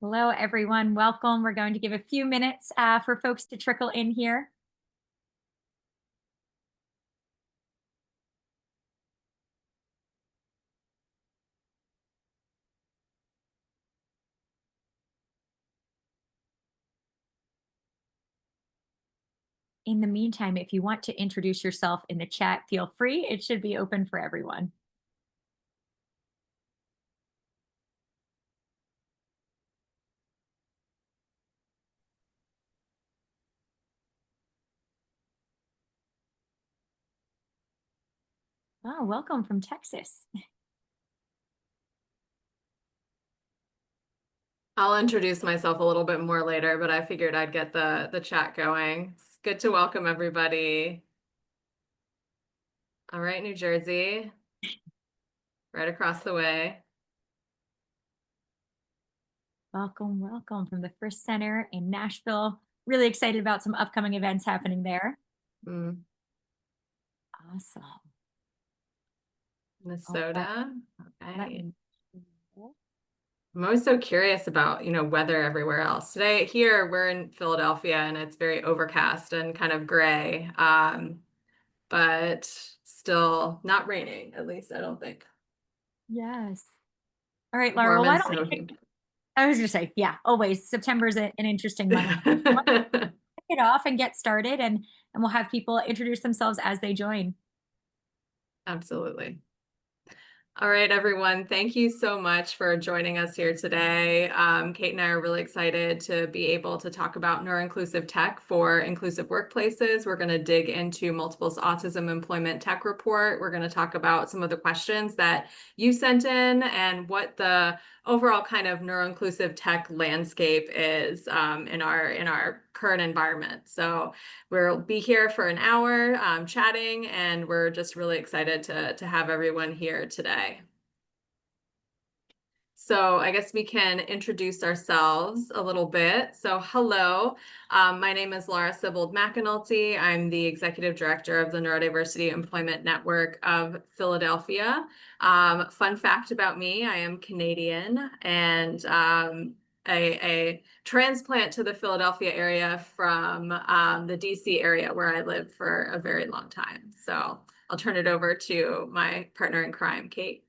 Hello, everyone. Welcome. We're going to give a few minutes for folks to trickle in here. In the meantime, if you want to introduce yourself in the chat, feel free. It should be open for everyone. Oh, welcome from Texas. I'll introduce myself a little bit more later, but I figured I'd get the chat going. It's good to welcome everybody. All right, New Jersey, right across the way. Welcome from the First Center in Nashville. Really excited about some upcoming events happening there. Mm, Awesome. All right. Minnesota. Let Okay. me. I'm always so curious about, weather everywhere else. Today here we're in Philadelphia and it's very overcast and kind of gray. But still not raining, at least I don't think. Yes. All right, Laura. Well, Warm why and don't we kick, smoky. I was going to say, yeah, always. September is an interesting month. It off and get started and we'll have people introduce themselves as they join. Absolutely. All right, everyone. Thank you so much for joining us here today. Kate and I are really excited to be able to talk about neuroinclusive tech for inclusive workplaces. We're going to dig into Multiple's Autism Employment Tech Report. We're going to talk about some of the questions that you sent in and what the overall kind of neuroinclusive tech landscape is in our current environment. So we'll be here for an hour chatting, and we're just really excited to have everyone here today. So I guess we can introduce ourselves a little bit. So hello, my name is Laura Sibold McAnulty. I'm the Executive Director of the Neurodiversity Employment Network of Philadelphia. Fun fact about me, I am Canadian and a transplant to the Philadelphia area from the DC area where I lived for a very long time. So I'll turn it over to my partner in crime, Kate.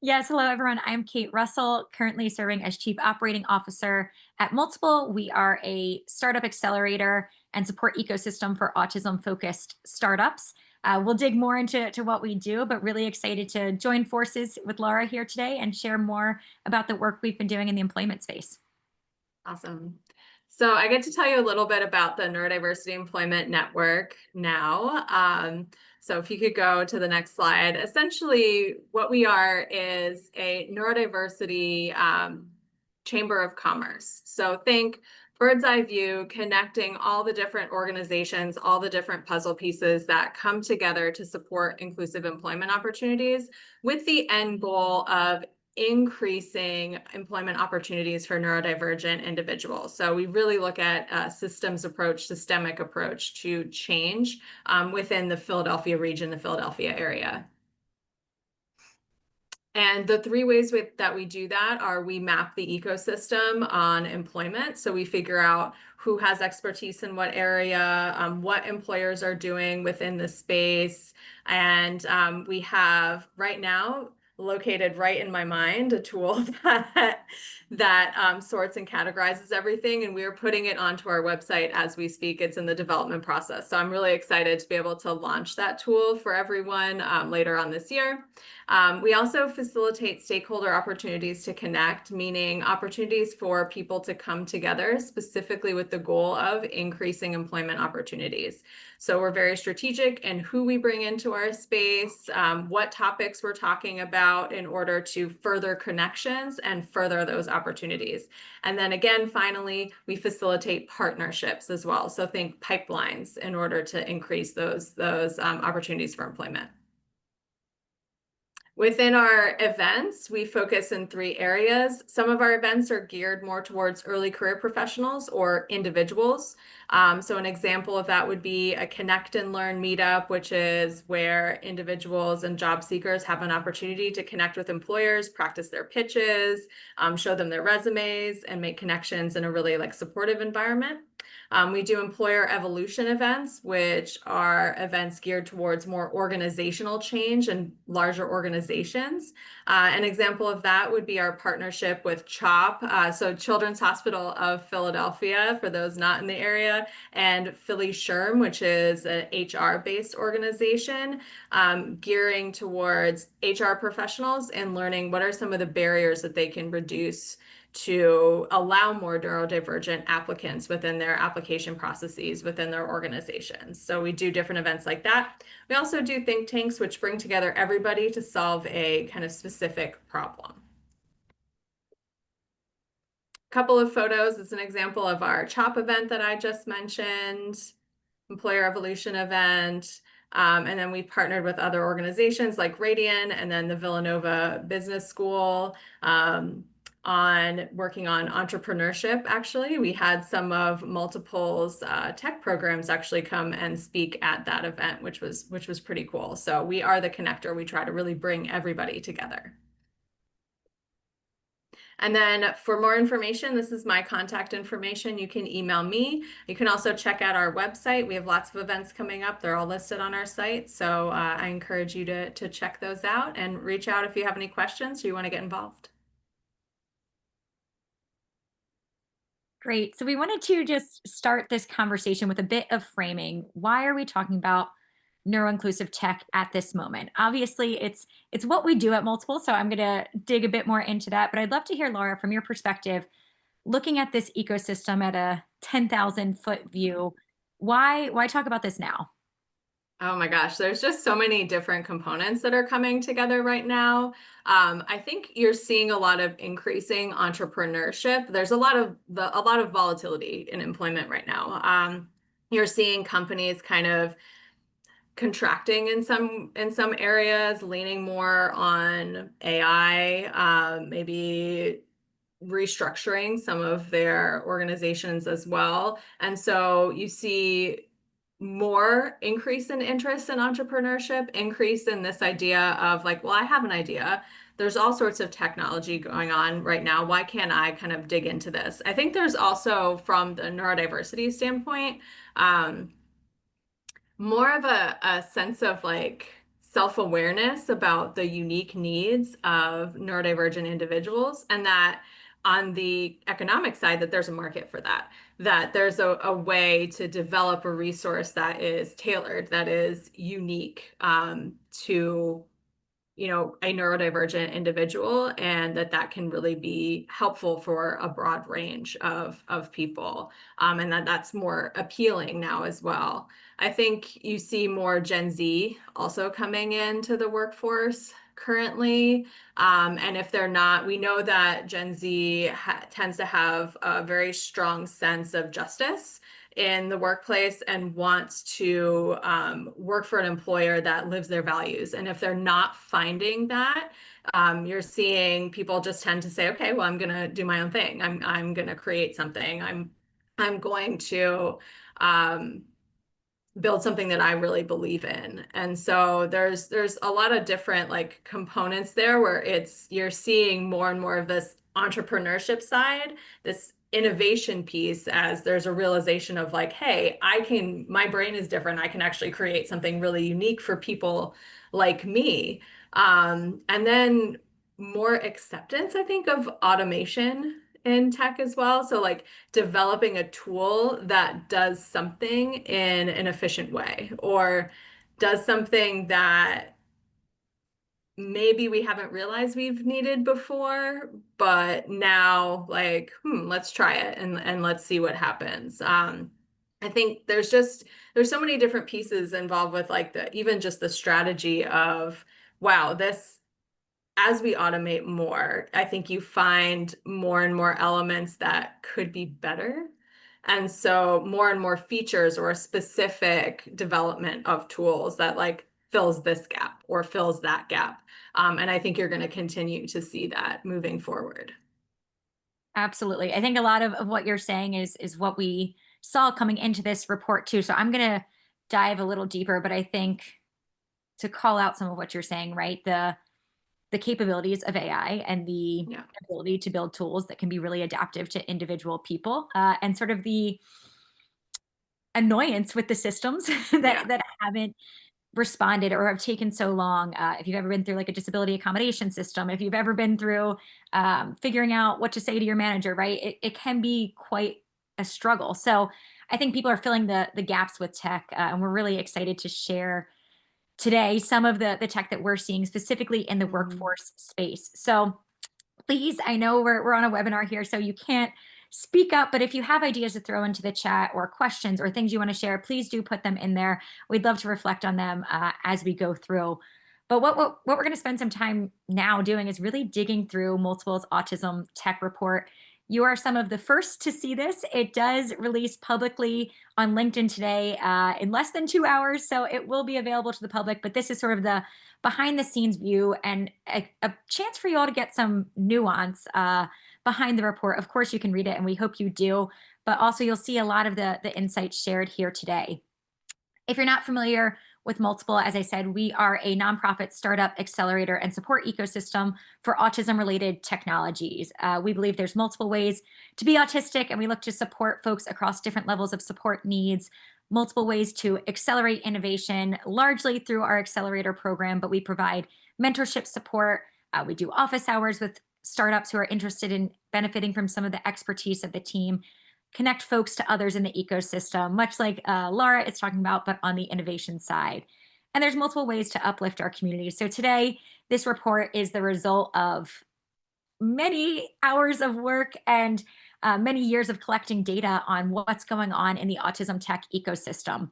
Yes, hello everyone. I'm Kate Russell, currently serving as Chief Operating Officer at Multiple. We are a startup accelerator and support ecosystem for autism focused startups. We'll dig more into what we do, but really excited to join forces with Laura here today and share more about the work we've been doing in the employment space. Awesome. So I get to tell you a little bit about the Neurodiversity Employment Network now. So if you could go to the next slide. Essentially, what we are is a neurodiversity chamber of commerce. So think bird's eye view, connecting all the different organizations, all the different puzzle pieces that come together to support inclusive employment opportunities with the end goal of increasing employment opportunities for neurodivergent individuals. So we really look at a systems approach, systemic approach to change within the Philadelphia region, the Philadelphia area. And the three ways that we do that are we map the ecosystem on employment. So we figure out who has expertise in what area, what employers are doing within the space. And we have right now located right in my mind a tool that sorts and categorizes everything, and we're putting it onto our website as we speak. It's in the development process, so I'm really excited to be able to launch that tool for everyone later on this year. We also facilitate stakeholder opportunities to connect, meaning opportunities for people to come together specifically with the goal of increasing employment opportunities. So we're very strategic in who we bring into our space, what topics we're talking about in order to further connections and further those opportunities. And then again, finally, we facilitate partnerships as well. So think pipelines in order to increase those opportunities for employment. Within our events, we focus in three areas. Some of our events are geared more towards early career professionals or individuals. So an example of that would be a Connect and Learn meetup, which is where individuals and job seekers have an opportunity to connect with employers, practice their pitches, show them their resumes, and make connections in a really like supportive environment. We do employer evolution events, which are events geared towards more organizational change and larger organizations. An example of that would be our partnership with CHOP, so Children's Hospital of Philadelphia, for those not in the area, and Philly SHRM, which is an HR-based organization, gearing towards HR professionals and learning what are some of the barriers that they can reduce to allow more neurodivergent applicants within their application processes within their organizations. So we do different events like that. We also do think tanks, which bring together everybody to solve a kind of specific problem. A couple of photos is an example of our CHOP event that I just mentioned, Employer Evolution event. And then we've partnered with other organizations like Radian and then the Villanova Business School on working on entrepreneurship. Actually, we had some of Multiple's tech programs actually come and speak at that event, which was pretty cool. So we are the connector. We try to really bring everybody together. And then for more information, this is my contact information. You can email me. You can also check out our website. We have lots of events coming up. They're all listed on our site. So I encourage you to check those out and reach out if you have any questions or you want to get involved. Great. So we wanted to just start this conversation with a bit of framing. Why are we talking about neuroinclusive tech at this moment? Obviously, it's what we do at Multiple, so I'm going to dig a bit more into that, but I'd love to hear, Laura, from your perspective, looking at this ecosystem at a 10,000-foot view, why talk about this now? Oh my gosh, there's just so many different components that are coming together right now. I think you're seeing a lot of increasing entrepreneurship. There's a lot of volatility in employment right now. You're seeing companies kind of contracting in some areas, leaning more on AI, maybe restructuring some of their organizations as well. And so you see more increase in interest in entrepreneurship, increase in this idea of like, well, I have an idea. There's all sorts of technology going on right now. Why can't I kind of dig into this? I think there's also, from the neurodiversity standpoint, more of a sense of like self-awareness about the unique needs of neurodivergent individuals, and that on the economic side that there's a market for that, that there's a way to develop a resource that is tailored, that is unique to a neurodivergent individual, and that can really be helpful for a broad range of people, and that's more appealing now as well. I think you see more Gen Z also coming into the workforce currently, and if they're not, we know that Gen Z tends to have a very strong sense of justice in the workplace and wants to work for an employer that lives their values. And if they're not finding that, you're seeing people just tend to say, okay, well, I'm going to do my own thing. I'm going to create something. I'm going to build something that I really believe in. And so there's a lot of different like components there where you're seeing more and more of this entrepreneurship side, this innovation piece, as there's a realization of like, hey, my brain is different. I can actually create something really unique for people like me. And then more acceptance, I think, of automation in tech as well. So like developing a tool that does something in an efficient way, or does something that maybe we haven't realized we've needed before, but now like, let's try it and let's see what happens. I think there's so many different pieces involved with like even just the strategy of, wow, as we automate more, I think you find more and more elements that could be better. And so more and more features or a specific development of tools that like fills this gap or fills that gap. And I think you're going to continue to see that moving forward. Absolutely. I think a lot of what you're saying is what we saw coming into this report too. So I'm gonna dive a little deeper, but I think to call out some of what you're saying, right? The capabilities of AI and the Yeah. ability to build tools that can be really adaptive to individual people, and sort of the annoyance with the systems Yeah. that haven't responded or have taken so long. If you've ever been through like a disability accommodation system, if you've ever been through figuring out what to say to your manager, right? It can be quite a struggle. So I think people are filling the gaps with tech, and we're really excited to share today some of the tech that we're seeing specifically in the Mhm. workforce space. So please, I know we're on a webinar here, so you can't speak up, but if you have ideas to throw into the chat or questions or things you want to share, please do put them in there. We'd love to reflect on them as we go through. But what we're going to spend some time now doing is really digging through Multiple's Autism Tech Report. You are some of the first to see this. It does release publicly on LinkedIn today in less than 2 hours, so it will be available to the public. But this is sort of the behind the scenes view and a chance for you all to get some nuance behind the report. Of course, you can read it, and we hope you do. But also, you'll see a lot of the insights shared here today. If you're not familiar with Multiple, as I said, we are a nonprofit startup accelerator and support ecosystem for autism related technologies. We believe there's multiple ways to be autistic, and we look to support folks across different levels of support needs, multiple ways to accelerate innovation, largely through our accelerator program, but we provide mentorship support. We do office hours with startups who are interested in benefiting from some of the expertise of the team, connect folks to others in the ecosystem, much like Laura is talking about, but on the innovation side. And there's multiple ways to uplift our community. So today, this report is the result of many hours of work and many years of collecting data on what's going on in the autism tech ecosystem.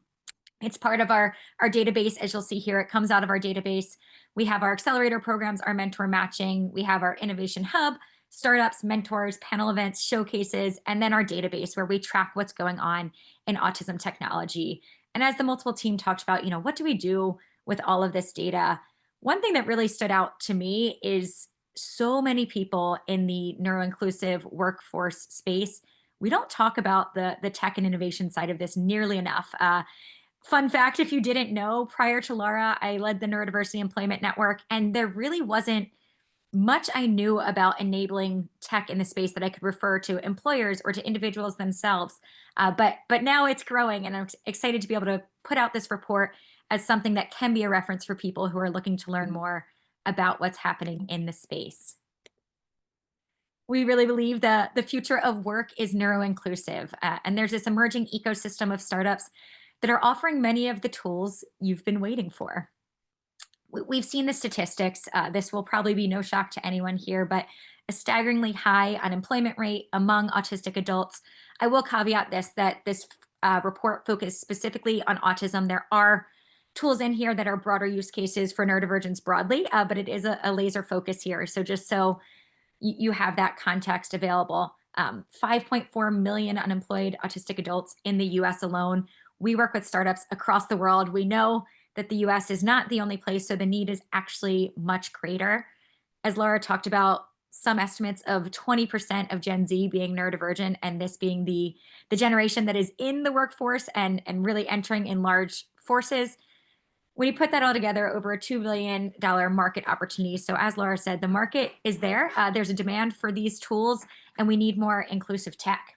It's part of our database. As you'll see here, it comes out of our database. We have our accelerator programs, our mentor matching. We have our innovation hub, startups, mentors, panel events, showcases, and then our database where we track what's going on in autism technology. And as the multiple team talked about, what do we do with all of this data? One thing that really stood out to me is so many people in the neuroinclusive workforce space. We don't talk about the tech and innovation side of this nearly enough. Fun fact, if you didn't know, prior to Laura, I led the Neurodiversity Employment Network, and there really wasn't much I knew about enabling tech in the space that I could refer to employers or to individuals themselves. But now it's growing, and I'm excited to be able to put out this report as something that can be a reference for people who are looking to learn more about what's happening in the space. We really believe that the future of work is neuro-inclusive, and there's this emerging ecosystem of startups that are offering many of the tools you've been waiting for. We've seen the statistics. This will probably be no shock to anyone here, but a staggeringly high unemployment rate among autistic adults. I will caveat this that this report focused specifically on autism. There are tools in here that are broader use cases for neurodivergence broadly, but it is a laser focus here. So just so you have that context available. 5.4 million unemployed autistic adults in the US alone. We work with startups across the world. We know that the US is not the only place, so the need is actually much greater. As Laura talked about, some estimates of 20% of Gen Z being neurodivergent, and this being the generation that is in the workforce and really entering in large forces. When you put that all together, over a $2 billion market opportunity. So, as Laura said, the market is there. There's a demand for these tools, and we need more inclusive tech.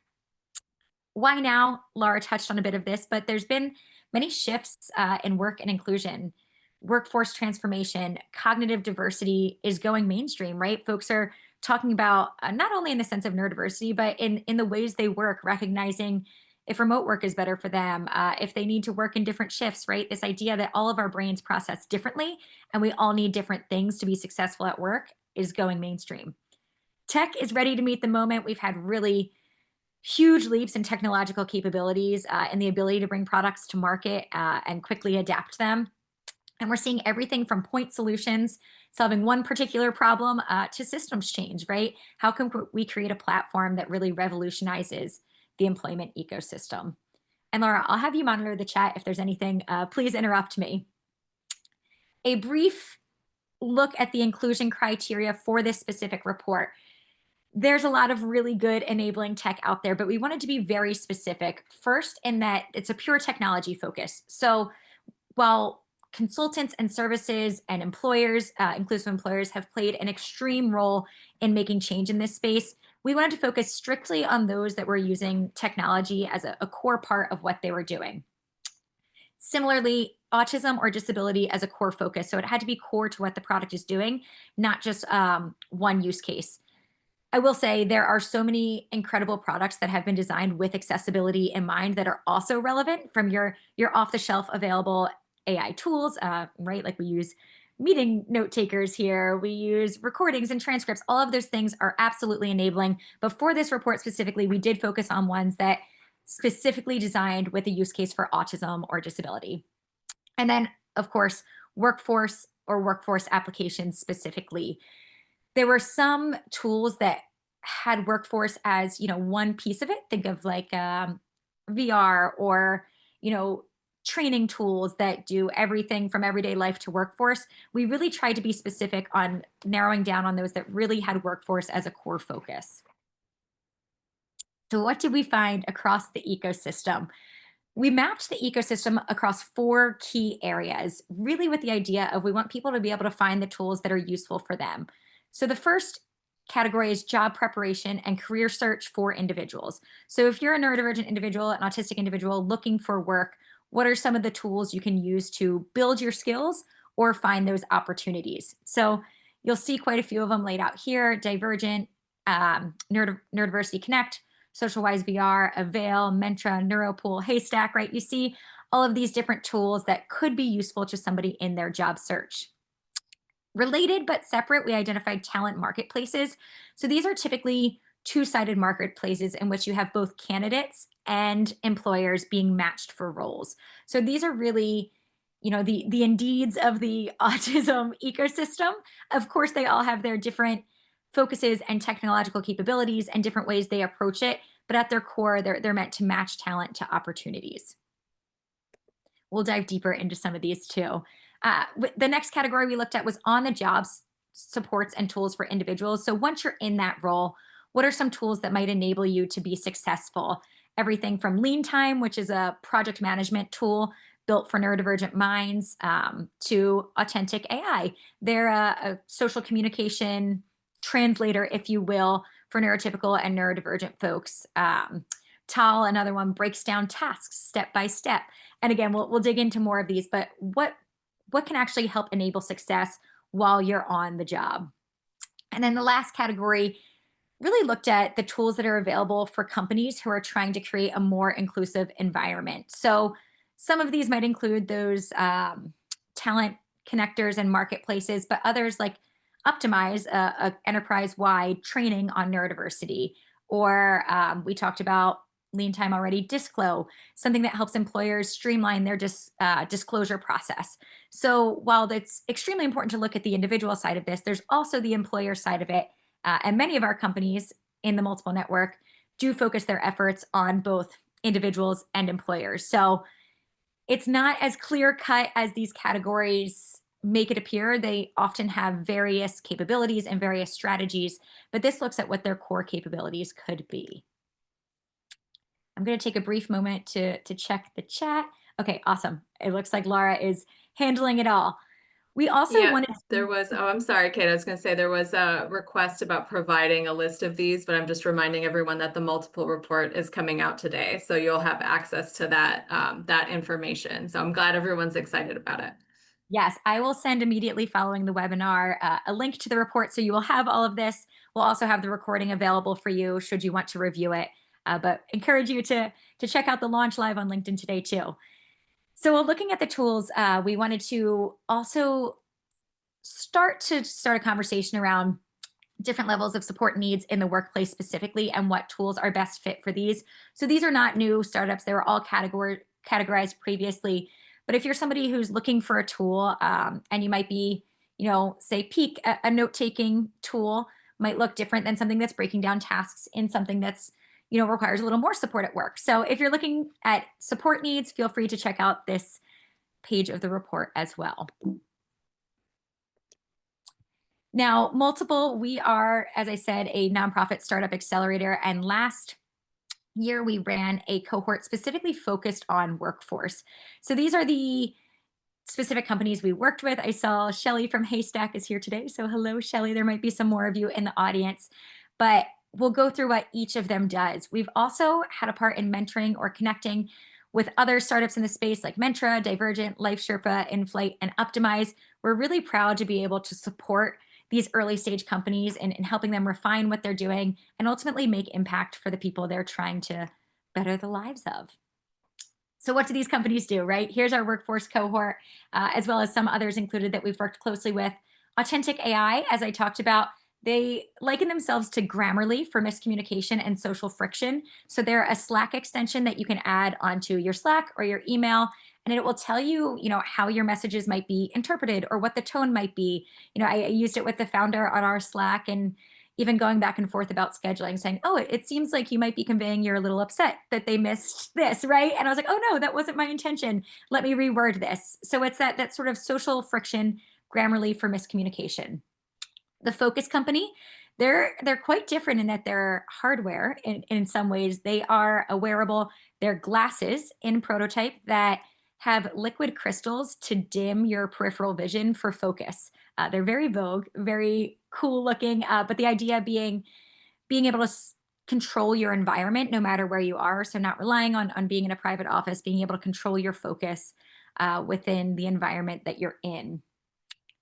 Why now? Laura touched on a bit of this, but there's been many shifts in work and inclusion. Workforce transformation, cognitive diversity is going mainstream, right? Folks are talking about not only in the sense of neurodiversity, but in the ways they work, recognizing if remote work is better for them, if they need to work in different shifts, right? This idea that all of our brains process differently and we all need different things to be successful at work is going mainstream. Tech is ready to meet the moment. We've had really huge leaps in technological capabilities and the ability to bring products to market and quickly adapt them. And we're seeing everything from point solutions, solving one particular problem, to systems change, right? How can we create a platform that really revolutionizes the employment ecosystem? And Laura, I'll have you monitor the chat. If there's anything, please interrupt me. a brief look at the inclusion criteria for this specific report. There's a lot of really good enabling tech out there, but we wanted to be very specific. First, in that it's a pure technology focus. So while consultants and services and employers, inclusive employers, have played an extreme role in making change in this space, we wanted to focus strictly on those that were using technology as a core part of what they were doing. Similarly, autism or disability as a core focus. So it had to be core to what the product is doing, not just one use case. I will say there are so many incredible products that have been designed with accessibility in mind that are also relevant, from your off the shelf available AI tools, right? Like we use meeting note takers here, we use recordings and transcripts. All of those things are absolutely enabling. But for this report specifically, we did focus on ones that specifically designed with a use case for autism or disability. And then, of course, workforce or workforce applications specifically. There were some tools that had workforce as, one piece of it. Think of like VR or, you know, training tools that do everything from everyday life to workforce. We really tried to be specific on narrowing down on those that really had workforce as a core focus. So, what did we find across the ecosystem? We mapped the ecosystem across four key areas, really with the idea of we want people to be able to find the tools that are useful for them. So the first category is job preparation and career search for individuals. So if you're a neurodivergent individual, an autistic individual looking for work, what are some of the tools you can use to build your skills or find those opportunities? So you'll see quite a few of them laid out here: Divergent, Neurodiversity Connect, SocialWise VR, Avail, Mentra, Neuropool, Haystack, right? You see all of these different tools that could be useful to somebody in their job search. Related but separate, we identified talent marketplaces. So these are typically two-sided marketplaces in which you have both candidates and employers being matched for roles. So these are really, the Indeeds of the autism ecosystem. Of course, they all have their different focuses and technological capabilities and different ways they approach it, but at their core, they're meant to match talent to opportunities. We'll dive deeper into some of these too. The next category we looked at was on the jobs supports and tools for individuals. So once you're in that role, what are some tools that might enable you to be successful? Everything from Lean Time, which is a project management tool built for neurodivergent minds, to Authentic AI. They're a social communication translator, if you will, for neurotypical and neurodivergent folks. Tal, another one, breaks down tasks step by step. And again, we'll dig into more of these, but what can actually help enable success while you're on the job? And then the last category really looked at the tools that are available for companies who are trying to create a more inclusive environment. So some of these might include those talent connectors and marketplaces, but others like Optimize, a enterprise-wide training on neurodiversity, or we talked about Lean Time already, Disclo, something that helps employers streamline their disclosure process. So while it's extremely important to look at the individual side of this, there's also the employer side of it. And many of our companies in the multiple network do focus their efforts on both individuals and employers. So it's not as clear cut as these categories make it appear. They often have various capabilities and various strategies, but this looks at what their core capabilities could be. I'm going to take a brief moment to check the chat. Okay, awesome. It looks like Laura is handling it all. We also Yeah, wanted there to, was, oh, I'm sorry, Kate. I was going to say there was a request about providing a list of these, but I'm just reminding everyone that the multiple report is coming out today. So you'll have access to that information. So I'm glad everyone's excited about it. yes, I will send immediately following the webinar a link to the report so you will have all of this. We'll also have the recording available for you should you want to review it. But encourage you to check out the launch live on LinkedIn today too. So while looking at the tools, we wanted to also start a conversation around different levels of support needs in the workplace specifically and what tools are best fit for these. So these are not new startups. They were all categorized previously. But if you're somebody who's looking for a tool, and you might be, say Peak, a note-taking tool might look different than something that's breaking down tasks in something that's, requires a little more support at work. So if you're looking at support needs, feel free to check out this page of the report as well. Now, Multiple, we are, as I said, a nonprofit startup accelerator. And last year, we ran a cohort specifically focused on workforce. So these are the specific companies we worked with. I saw Shelly from Haystack is here today. So hello, Shelly. There might be some more of you in the audience, but we'll go through what each of them does. We've also had a part in mentoring or connecting with other startups in the space like Mentra, Divergent, Life Sherpa, InFlight, and Optimize. We're really proud to be able to support these early stage companies and helping them refine what they're doing and ultimately make impact for the people they're trying to better the lives of. So what do these companies do, right? Here's our workforce cohort, as well as some others included that we've worked closely with. Authentic AI, as I talked about, they liken themselves to Grammarly for miscommunication and social friction. So they're a Slack extension that you can add onto your Slack or your email, and it will tell you, how your messages might be interpreted or what the tone might be. I used it with the founder on our Slack, and even going back and forth about scheduling, saying, "Oh, it seems like you might be conveying you're a little upset that they missed this, right?" And I was like, "Oh no, that wasn't my intention. Let me reword this." So it's that sort of social friction, Grammarly for miscommunication. The Focus Company, they're quite different in that they're hardware in some ways. They are a wearable, they're glasses in prototype that have liquid crystals to dim your peripheral vision for focus. They're very vogue, very cool looking, but the idea being able to control your environment no matter where you are. So not relying on being in a private office, being able to control your focus within the environment that you're in.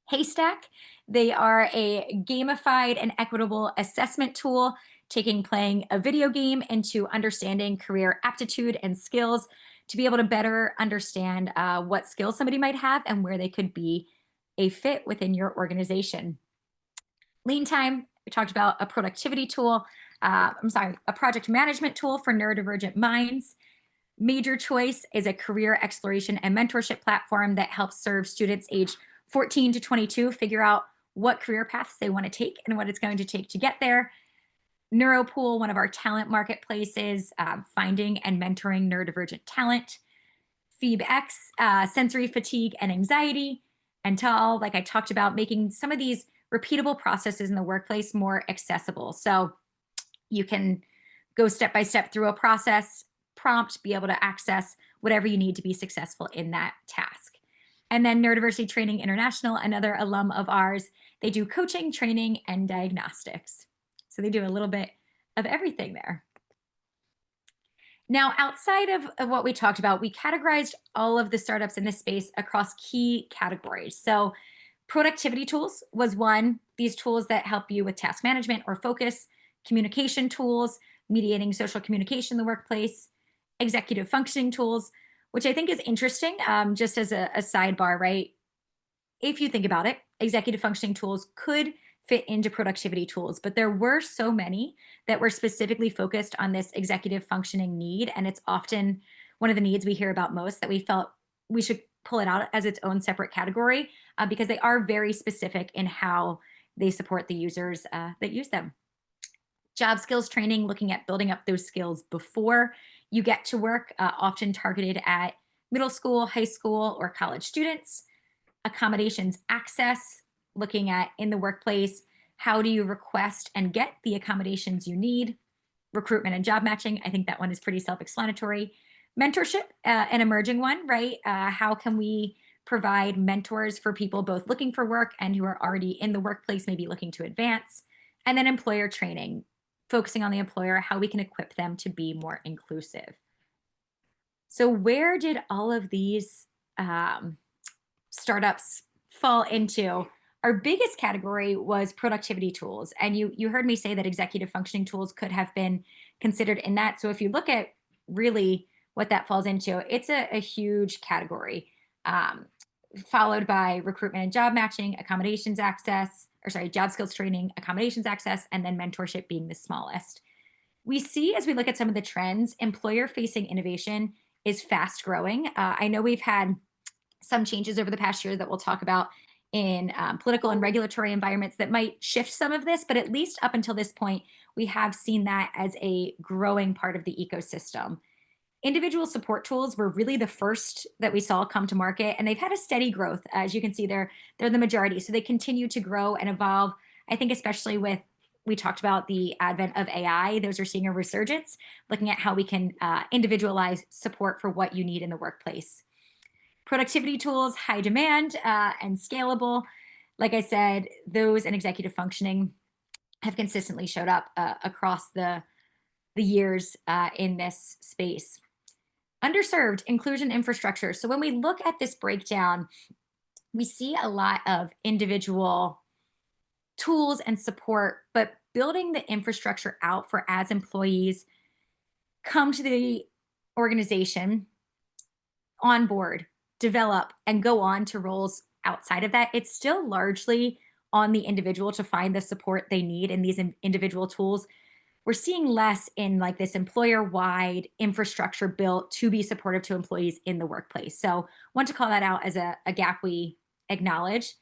Haystack. They are a gamified and equitable assessment tool, taking playing a video game into understanding career aptitude and skills to be able to better understand what skills somebody might have and where they could be a fit within your organization. Lean Time, we talked about a productivity tool. I'm sorry, a project management tool for neurodivergent minds. Major Choice is a career exploration and mentorship platform that helps serve students aged 14 to 22 figure out what career paths they want to take and what it's going to take to get there. Neuropool, one of our talent marketplaces, finding and mentoring neurodivergent talent. FeebX, sensory fatigue and anxiety. And Tal, like I talked about, making some of these repeatable processes in the workplace more accessible. So you can go step by step through a process, prompt, be able to access whatever you need to be successful in that task. And then Neurodiversity Training International, another alum of ours, they do coaching, training, and diagnostics. So they do a little bit of everything there. Now, outside of what we talked about, we categorized all of the startups in this space across key categories. So productivity tools was one, these tools that help you with task management or focus, communication tools, mediating social communication in the workplace, executive functioning tools, which I think is interesting, just as a sidebar, right? If you think about it, executive functioning tools could fit into productivity tools, but there were so many that were specifically focused on this executive functioning need. And it's often one of the needs we hear about most that we felt we should pull it out as its own separate category because they are very specific in how they support the users that use them. Job skills training, looking at building up those skills before you get to work, often targeted at middle school, high school, or college students. Accommodations access, looking at in the workplace, how do you request and get the accommodations you need? Recruitment and job matching, I think that one is pretty self explanatory. Mentorship, an emerging one, right? How can we provide mentors for people both looking for work and who are already in the workplace, maybe looking to advance? And then employer training, focusing on the employer, how we can equip them to be more inclusive. So, where did all of these startups fall into? Our biggest category was productivity tools, and you heard me say that executive functioning tools could have been considered in that. So if you look at really what that falls into, it's a huge category, um, followed by recruitment and job matching, accommodations access, or sorry, job skills training, accommodations access, and then mentorship being the smallest. We see as we look at some of the trends, employer facing innovation is fast growing. I know we've had some changes over the past year that we'll talk about in political and regulatory environments that might shift some of this, but at least up until this point, we have seen that as a growing part of the ecosystem. Individual support tools were really the first that we saw come to market, and they've had a steady growth. As you can see, they're the majority. So they continue to grow and evolve. I think especially with we talked about the advent of AI, those are seeing a resurgence, looking at how we can individualize support for what you need in the workplace. Productivity tools, high demand and scalable. Like I said, those and executive functioning have consistently showed up across the years in this space. Underserved inclusion infrastructure. So when we look at this breakdown, we see a lot of individual tools and support, but building the infrastructure out for as employees come to the organization, on board, develop, and go on to roles outside of that, it's still largely on the individual to find the support they need in these individual tools. We're seeing less in like this employer wide infrastructure built to be supportive to employees in the workplace. So, want to call that out as a gap we acknowledge.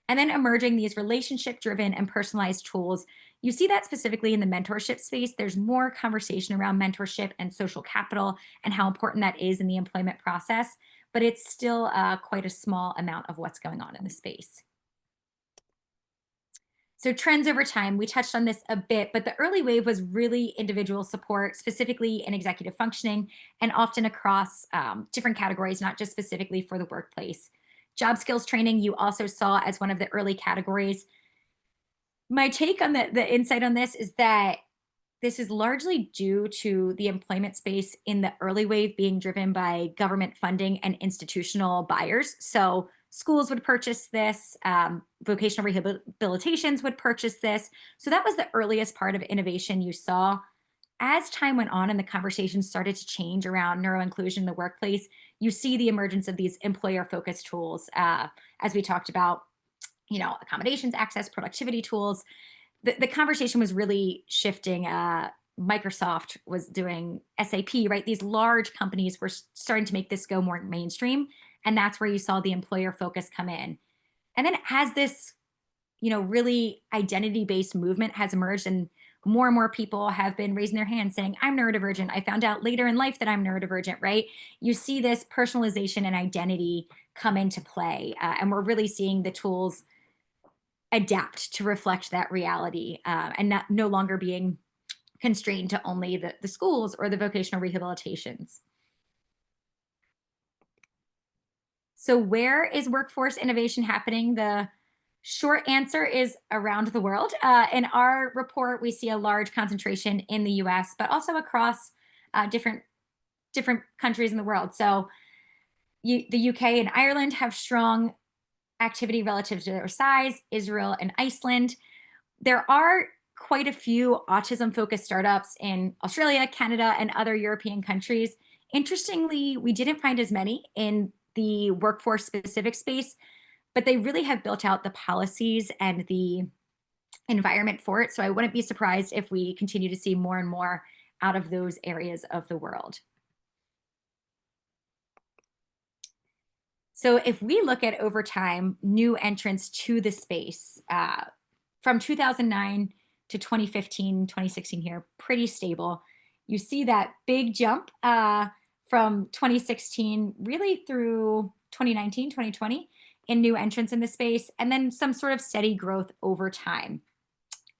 And then emerging these relationship driven and personalized tools. You see that specifically in the mentorship space. There's more conversation around mentorship and social capital and how important that is in the employment process, but it's still quite a small amount of what's going on in the space. So, trends over time, we touched on this a bit, but the early wave was really individual support, specifically in executive functioning, and often across different categories, not just specifically for the workplace. Job skills training, you also saw as one of the early categories. My take on the insight on this is that this is largely due to the employment space in the early wave being driven by government funding and institutional buyers. So schools would purchase this, vocational rehabilitations would purchase this. So that was the earliest part of innovation you saw. As time went on and the conversation started to change around neuroinclusion in the workplace, you see the emergence of these employer focused tools, as we talked about, accommodations, access, productivity tools. The conversation was really shifting. Microsoft was doing SAP, right? These large companies were starting to make this go more mainstream. And that's where you saw the employer focus come in. And then as this, really identity based movement has emerged and more people have been raising their hands saying, I'm neurodivergent. I found out later in life that I'm neurodivergent, right? You see this personalization and identity come into play. And we're really seeing the tools adapt to reflect that reality and not no longer being constrained to only the schools or the vocational rehabilitations. So, where is workforce innovation happening? The short answer is around the world. In our report, we see a large concentration in the US, but also across different countries in the world. So, the UK and Ireland have strong activity relative to their size, Israel and Iceland. There are quite a few autism focused startups in Australia, Canada, and other European countries. Interestingly, we didn't find as many in the workforce specific space, but they really have built out the policies and the environment for it. So I wouldn't be surprised if we continue to see more and more out of those areas of the world. So if we look at over time, new entrants to the space from 2009 to 2015, 2016 here, pretty stable. You see that big jump from 2016 really through 2019, 2020 in new entrants in the space, and then some sort of steady growth over time.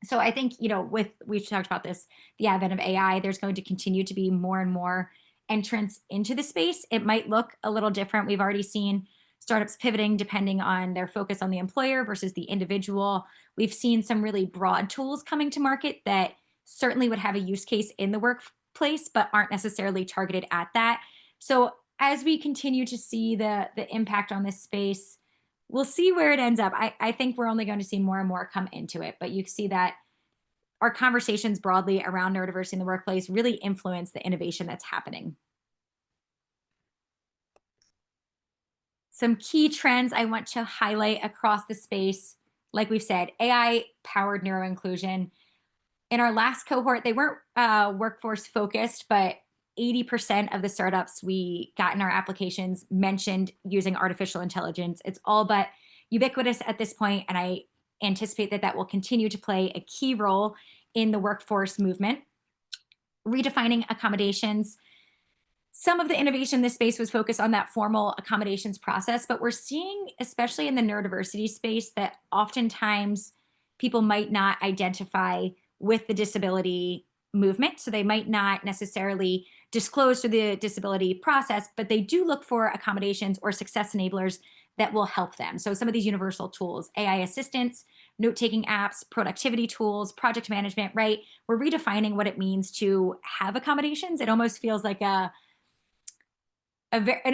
So I think, with we've talked about this, the advent of AI, there's going to continue to be more and more entrants into the space. It might look a little different. We've already seen startups pivoting depending on their focus on the employer versus the individual. We've seen some really broad tools coming to market that certainly would have a use case in the workplace, but aren't necessarily targeted at that. So as we continue to see the impact on this space, we'll see where it ends up. I think we're only going to see more and more come into it, but you see that our conversations broadly around neurodiversity in the workplace really influence the innovation that's happening. Some key trends I want to highlight across the space. Like we've said, AI powered neuroinclusion. In our last cohort, they weren't workforce focused, but 80% of the startups we got in our applications mentioned using artificial intelligence. It's all but ubiquitous at this point, and I anticipate that that will continue to play a key role in the workforce movement. Redefining accommodations. Some of the innovation in this space was focused on that formal accommodations process, but we're seeing, especially in the neurodiversity space, that oftentimes people might not identify with the disability movement. So they might not necessarily disclose to the disability process, but they do look for accommodations or success enablers that will help them. So some of these universal tools, AI assistants, note taking apps, productivity tools, project management, right? We're redefining what it means to have accommodations. It almost feels like an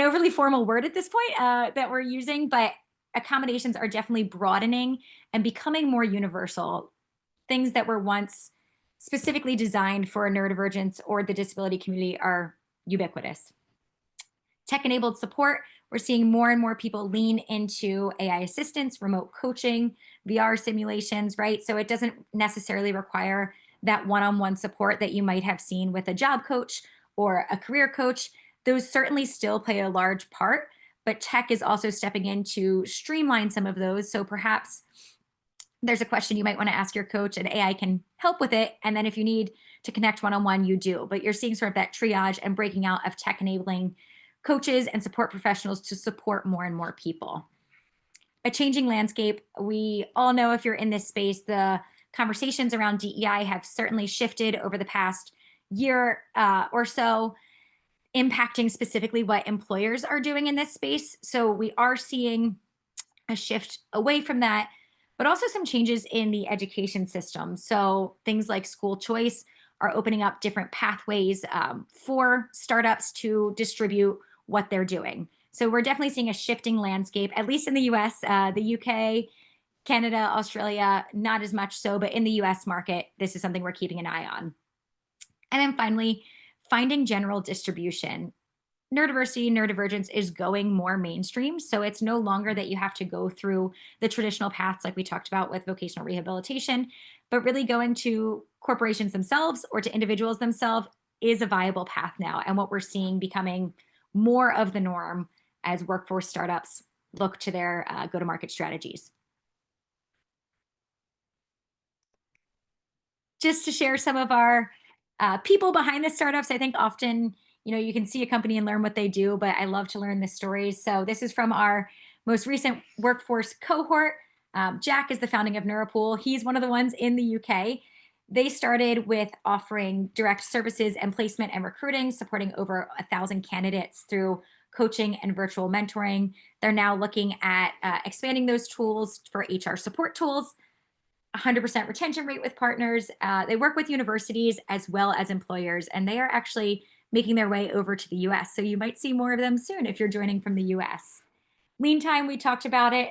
overly formal word at this point that we're using, but accommodations are definitely broadening and becoming more universal. Things that were once specifically designed for neurodivergence or the disability community are ubiquitous. Tech enabled support, we're seeing more and more people lean into AI assistance, remote coaching, VR simulations, right? So it doesn't necessarily require that one on one support that you might have seen with a job coach or a career coach. Those certainly still play a large part, but tech is also stepping in to streamline some of those. So perhaps there's a question you might want to ask your coach and AI can help with it. And then if you need to connect one on one, you do. But you're seeing sort of that triage and breaking out of tech enabling coaches and support professionals to support more and more people. A changing landscape. We all know if you're in this space, the conversations around DEI have certainly shifted over the past year or so, impacting specifically what employers are doing in this space. So we are seeing a shift away from that, but also some changes in the education system. So things like school choice are opening up different pathways for startups to distribute what they're doing. So we're definitely seeing a shifting landscape, at least in the US, the UK, Canada, Australia, not as much so, but in the US market, this is something we're keeping an eye on. And then finally, finding general distribution. Neurodiversity, neurodivergence is going more mainstream. So it's no longer that you have to go through the traditional paths like we talked about with vocational rehabilitation, but really going to corporations themselves or to individuals themselves is a viable path now. And what we're seeing becoming more of the norm as workforce startups look to their go to market strategies. Just to share some of our people behind the startups. I think often, you can see a company and learn what they do, but I love to learn the stories. So this is from our most recent workforce cohort. Jack is the founding of Neuropool. He's one of the ones in the UK. They started with offering direct services and placement and recruiting, supporting over 1,000 candidates through coaching and virtual mentoring. They're now looking at expanding those tools for HR support tools, 100% retention rate with partners. They work with universities as well as employers, and they are actually making their way over to the US. So you might see more of them soon if you're joining from the US. Lean time, we talked about it.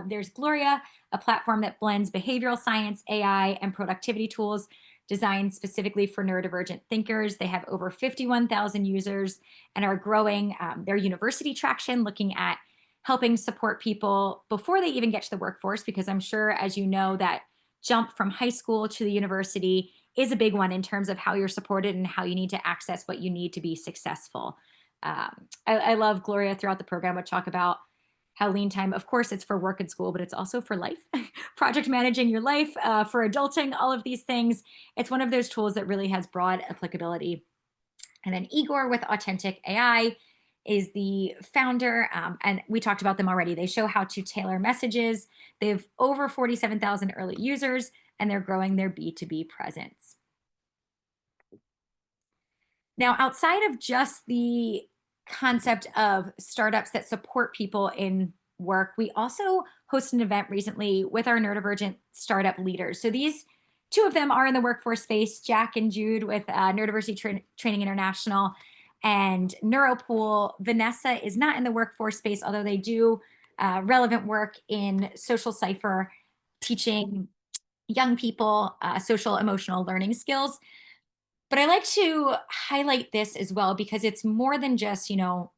There's Gloria, a platform that blends behavioral science, AI, and productivity tools designed specifically for neurodivergent thinkers. They have over 51,000 users and are growing their university traction, looking at helping support people before they even get to the workforce, because I'm sure, as you know, that jump from high school to the university is a big one in terms of how you're supported and how you need to access what you need to be successful. I love Gloria throughout the program would talk about how lean time, of course, it's for work and school, but it's also for life, project managing your life, for adulting, all of these things. It's one of those tools that really has broad applicability. And then Igor with Authentic AI is the founder, and we talked about them already. They show how to tailor messages. They have over 47,000 early users, and they're growing their B2B presence. Now, outside of just the concept of startups that support people in work, we also hosted an event recently with our neurodivergent startup leaders. So these two of them are in the workforce space, Jack and Jude with Neurodiversity Training International and Neuropool. Vanessa is not in the workforce space, although they do relevant work in social cipher, teaching young people social emotional learning skills. But I like to highlight this as well because it's more than just,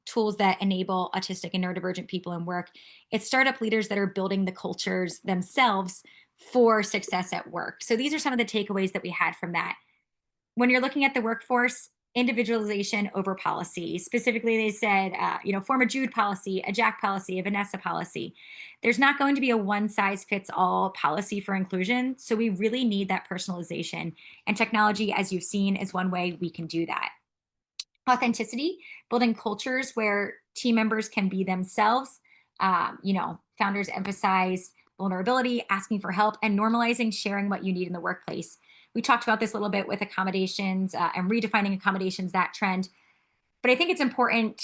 tools that enable autistic and neurodivergent people in work. It's startup leaders that are building the cultures themselves for success at work. So these are some of the takeaways that we had from that. When you're looking at the workforce, individualization over policy. Specifically, they said, form a Jude policy, a Jack policy, a Vanessa policy. There's not going to be a one size fits all policy for inclusion. So we really need that personalization. And technology, as you've seen, is one way we can do that. authenticity, building cultures where team members can be themselves. Founders emphasize vulnerability, asking for help, and normalizing sharing what you need in the workplace. We talked about this a little bit with accommodations and redefining accommodations, that trend. But I think it's important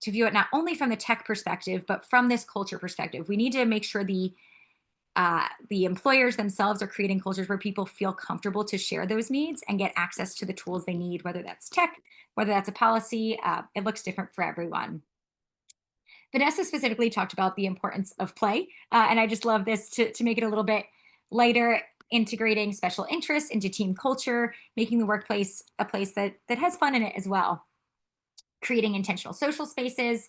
to view it not only from the tech perspective, but from this culture perspective. We need to make sure the employers themselves are creating cultures where people feel comfortable to share those needs and get access to the tools they need, whether that's tech, whether that's a policy. It looks different for everyone. Vanessa specifically talked about the importance of play, and I just love this to make it a little bit lighter, integrating special interests into team culture, making the workplace a place that has fun in it as well, creating intentional social spaces,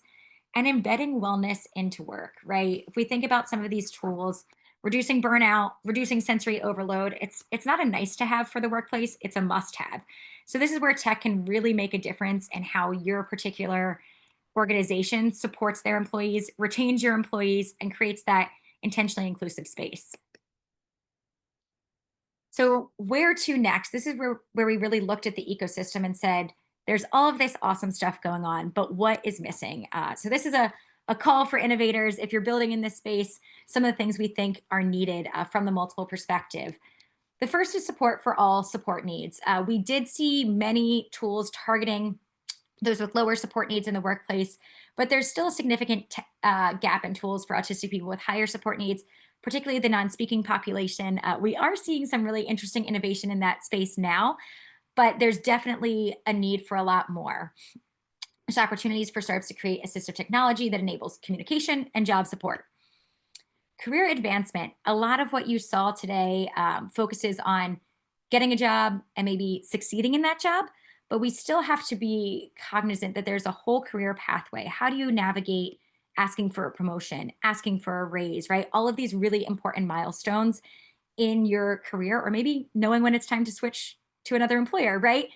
and embedding wellness into work, right? If we think about some of these tools, reducing burnout, reducing sensory overload, it's not a nice to have for the workplace, it's a must have. So this is where tech can really make a difference in how your particular organization supports their employees, retains your employees, and creates that intentionally inclusive space. So where to next? This is where we really looked at the ecosystem and said, there's all of this awesome stuff going on, but what is missing? So this is a call for innovators. If you're building in this space, some of the things we think are needed from the multiple perspective. The first is support for all support needs. We did see many tools targeting those with lower support needs in the workplace, but there's still a significant gap in tools for autistic people with higher support needs, particularly the non-speaking population. We are seeing some really interesting innovation in that space now, but there's definitely a need for a lot more. There's opportunities for startups to create assistive technology that enables communication and job support. Career advancement, a lot of what you saw today focuses on getting a job and maybe succeeding in that job, but we still have to be cognizant that there's a whole career pathway. How do you navigate asking for a promotion, asking for a raise, right? All of these really important milestones in your career, or maybe knowing when it's time to switch to another employer, right?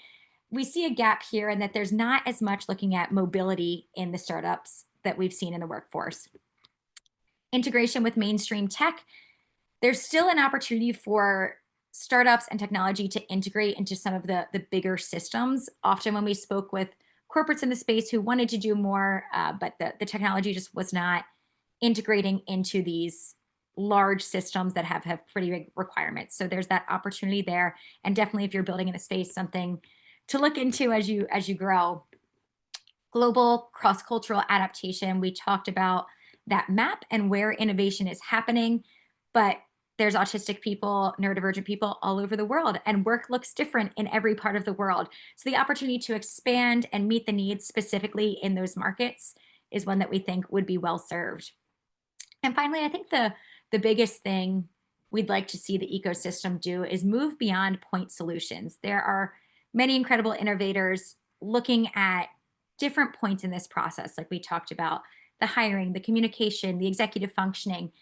We see a gap here, and that there's not as much looking at mobility in the startups that we've seen in the workforce. Integration with mainstream tech, there's still an opportunity for startups and technology to integrate into some of the bigger systems. Often when we spoke with corporates in the space who wanted to do more, but the technology just was not integrating into these large systems that have pretty big requirements. So there's that opportunity there. And definitely if you're building in the space, something to look into as you grow. Global cross-cultural adaptation, we talked about that map and where innovation is happening, but there's autistic people, neurodivergent people all over the world, and work looks different in every part of the world. So the opportunity to expand and meet the needs specifically in those markets is one that we think would be well served. And finally, I think the biggest thing we'd like to see the ecosystem do is move beyond point solutions. There are many incredible innovators looking at different points in this process, like we talked about the hiring, the communication, the executive functioning.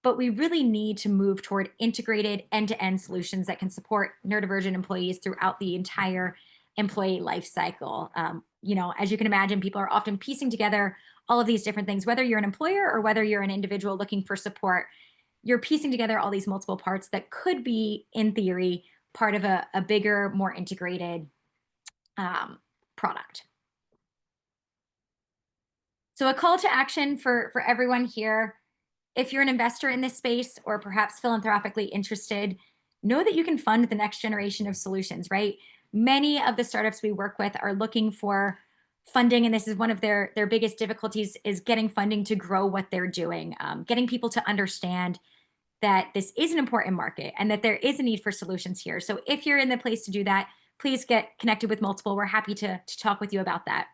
But we really need to move toward integrated end-to-end solutions that can support neurodivergent employees throughout the entire employee life cycle. As you can imagine, people are often piecing together all of these different things, whether you're an employer or whether you're an individual looking for support. You're piecing together all these multiple parts that could be, in theory, part of a bigger, more integrated product. So a call to action for everyone here. If you're an investor in this space or perhaps philanthropically interested, know that you can fund the next generation of solutions, right? Many of the startups we work with are looking for funding, and this is one of their biggest difficulties is getting funding to grow what they're doing, getting people to understand that this is an important market and that there is a need for solutions here. So if you're in the place to do that, please get connected with Multiple. We're happy to talk with you about that.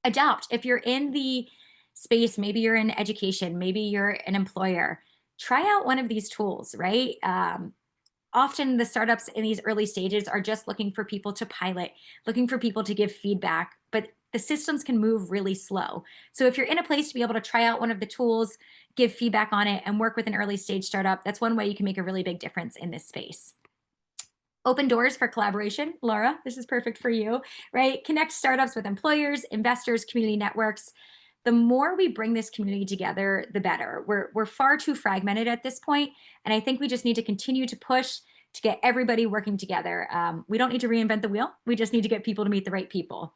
Adopt. If you're in the space, maybe you're in education, maybe you're an employer, try out one of these tools, right? Often the startups in these early stages are just looking for people to pilot, looking for people to give feedback, but the systems can move really slow. So if you're in a place to be able to try out one of the tools, give feedback on it, and work with an early stage startup, that's one way you can make a really big difference in this space. Open doors for collaboration. Laura, this is perfect for you, right? Connect startups with employers, investors, community networks. The more we bring this community together, the better. We're far too fragmented at this point, and I think we just need to continue to push, to get everybody working together. We don't need to reinvent the wheel. We just need to get people to meet the right people.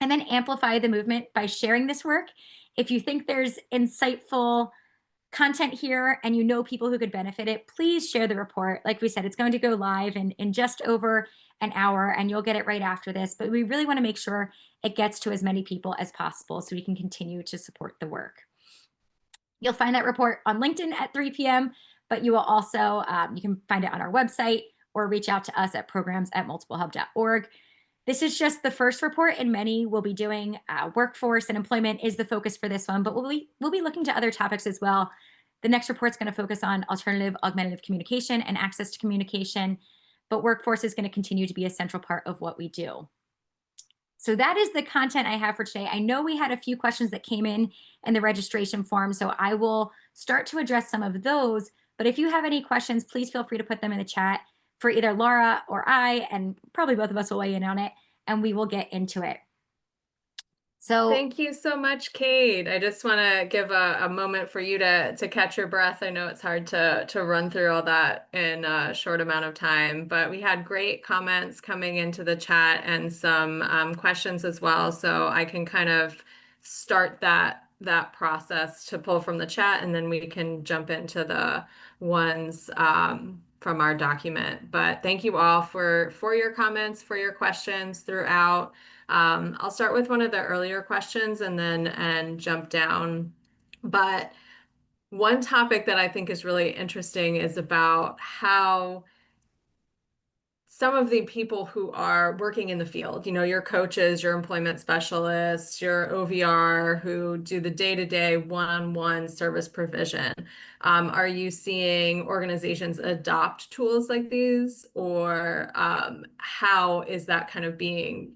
And then amplify the movement by sharing this work. If you think there's insightful content here and you know people who could benefit it, please share the report. Like we said, it's going to go live in just over an hour and you'll get it right after this. But we really want to make sure it gets to as many people as possible so we can continue to support the work. You'll find that report on LinkedIn at 3 p.m., but you will also, you can find it on our website or reach out to us at programs@multiplehub.org. This is just the first report, and many will be doing. Workforce and employment is the focus for this one, but we'll be looking to other topics as well. The next report is going to focus on alternative augmentative communication and access to communication, but workforce is going to continue to be a central part of what we do. So that is the content I have for today. I know we had a few questions that came in the registration form, so I will start to address some of those. But if you have any questions, please feel free to put them in the chat for either Laura or I, and probably both of us will weigh in on it, and we will get into it. So Thank you so much, Kate. I just want to give a moment for you to catch your breath. I know it's hard to run through all that in a short amount of time, but we had great comments coming into the chat and some questions as well. So I can kind of start that process to pull from the chat, and then we can jump into the ones from our document. But thank you all for your comments, for your questions throughout. I'll start with one of the earlier questions and jump down. But one topic that I think is really interesting is about how some of the people who are working in the field, your coaches, your employment specialists, your OVR who do the day-to-day one-on-one service provision. Are you seeing organizations adopt tools like these, or how is that kind of being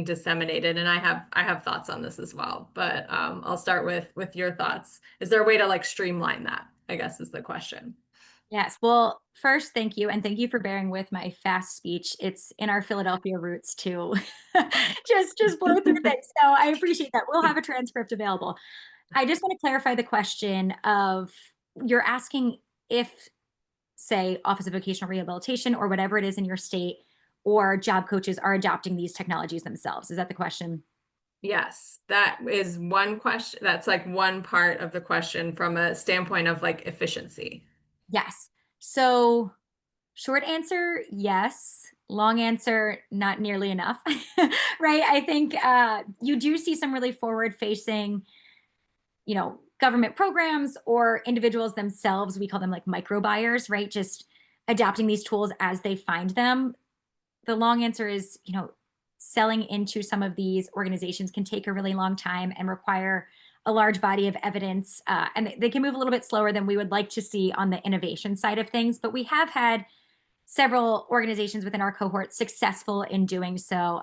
disseminated? And I have thoughts on this as well, but I'll start with your thoughts. Is there a way to like streamline that, I guess is the question. yes, well, first, thank you, and thank you for bearing with my fast speech. It's in our Philadelphia roots to just blow through things. So I appreciate that. We'll have a transcript available. I just want to clarify the question of, you're asking if, say, Office of Vocational Rehabilitation or whatever it is in your state, or job coaches are adopting these technologies themselves. Is that the question? Yes, that is one question. That's like one part of the question from a standpoint of like efficiency. Yes. So short answer, yes. Long answer, not nearly enough. Right? I think you do see some really forward facing, government programs or individuals themselves. We call them like micro buyers, right? Just adapting these tools as they find them. The long answer is, selling into some of these organizations can take a really long time and require a large body of evidence. And they can move a little bit slower than we would like to see on the innovation side of things. But we have had several organizations within our cohort successful in doing so.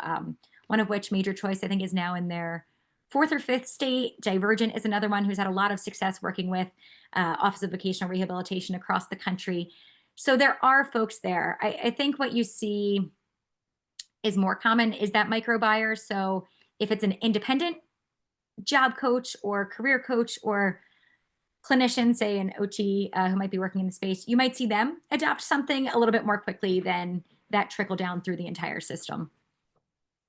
One of which, Major Choice, I think, is now in their fourth or fifth state. Divergent is another one who's had a lot of success working with Office of Vocational Rehabilitation across the country. So there are folks there. I think what you see is more common is that micro buyer. So if it's an independent job coach or career coach or clinician, say an OT who might be working in the space, you might see them adopt something a little bit more quickly than that trickle down through the entire system.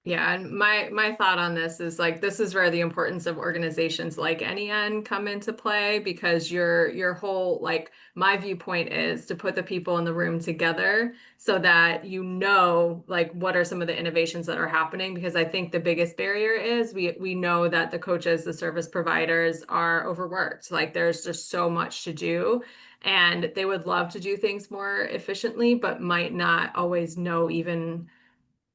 Yeah, and my thought on this is like this is where the importance of organizations like NEN come into play, because your whole, like, my viewpoint is to put the people in the room together so that like what are some of the innovations that are happening, because I think the biggest barrier is we know that the coaches, the service providers are overworked. Like there's just so much to do, and they would love to do things more efficiently, but might not always know even